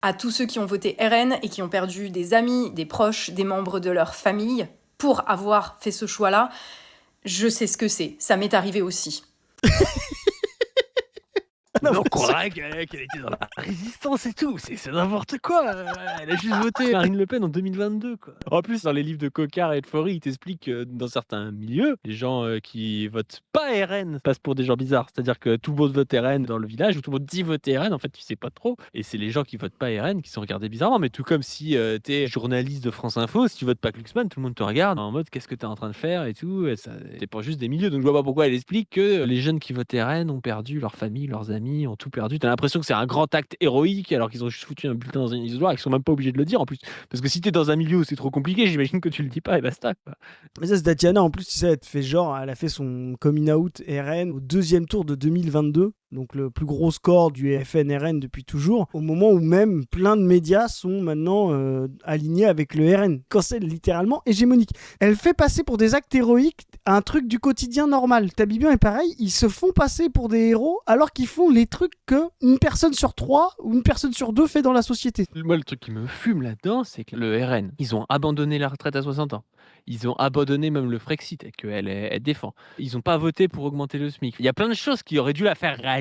À tous ceux qui ont voté RN et qui ont perdu des amis, des proches, des membres de leur famille pour avoir fait ce choix-là, je sais ce que c'est. Ça m'est arrivé aussi. Non, on croirait qu'elle était dans la résistance et tout, c'est n'importe quoi, elle a juste voté Marine Le Pen en 2022, quoi. En plus, dans les livres de Cocard et de Faury, ils t'expliquent que dans certains milieux, les gens, qui votent pas RN passent pour des gens bizarres. C'est-à-dire que tout le monde vote RN dans le village ou tout le monde dit voter RN, en fait, tu sais pas trop et c'est les gens qui votent pas RN qui sont regardés bizarrement. Mais tout comme si, tu es journaliste de France Info, si tu votes pas Glucksmann, tout le monde te regarde en mode: «Qu'est-ce que tu es en train de faire?» et tout et ça dépend juste des milieux. Donc je vois pas pourquoi elle explique que les jeunes qui votent RN ont perdu leur famille, leurs amis, ont tout perdu. Tu as l'impression que c'est un grand acte héroïque alors qu'ils ont juste foutu un bulletin dans un isoloir et qu'ils sont même pas obligés de le dire en plus. Parce que si tu es dans un milieu où c'est trop compliqué, j'imagine que tu le dis pas et basta, quoi. Mais ça, c'est Tatiana, en plus, tu sais, elle te fait genre, elle a fait son coming out RN au deuxième tour de 2022, donc le plus gros score du FN-RN depuis toujours, au moment où même plein de médias sont maintenant alignés avec le RN, quand c'est littéralement hégémonique. Elle fait passer pour des actes héroïques un truc du quotidien normal. Tabibian est pareil, ils se font passer pour des héros alors qu'ils font les trucs que une personne sur 3 ou une personne sur 2 fait dans la société. Moi, le truc qui me fume là-dedans, c'est que le RN, ils ont abandonné la retraite à 60 ans. Ils ont abandonné même le Frexit, elle défend. Ils ont pas voté pour augmenter le SMIC. Il y a plein de choses qui auraient dû la faire réagir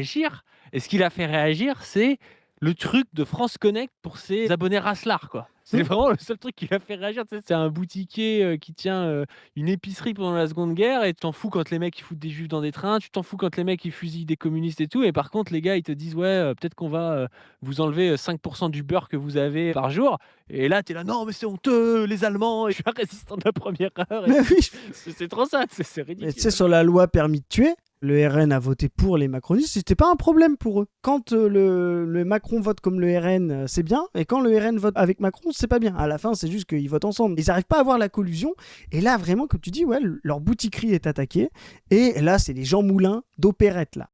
et ce qui l'a fait réagir, c'est le truc de France Connect pour ses abonnés Raslar, quoi. C'est vraiment le seul truc qui l'a fait réagir. Tu sais, c'est un boutiquier, qui tient, une épicerie pendant la Seconde Guerre et tu t'en fous quand les mecs ils foutent des juifs dans des trains, tu t'en fous quand les mecs ils fusillent des communistes et tout et par contre les gars ils te disent: «Ouais, peut-être qu'on va, vous enlever, 5 du beurre que vous avez par jour» et là tu es là: «Non mais c'est honteux, les Allemands et je suis un résistant de la première heure» et Mais oui, c'est trop ça, c'est mais tu sais, ridicule. sur la loi permis de tuer, le RN a voté pour les macronistes, c'était pas un problème pour eux. Quand le Macron vote comme le RN, c'est bien, et quand le RN vote avec Macron, c'est pas bien. À la fin, c'est juste qu'ils votent ensemble. Ils arrivent pas à avoir la collusion, et là, vraiment, comme tu dis, ouais, leur boutiquerie est attaquée, et là, c'est les Jean Moulin d'opérette, là.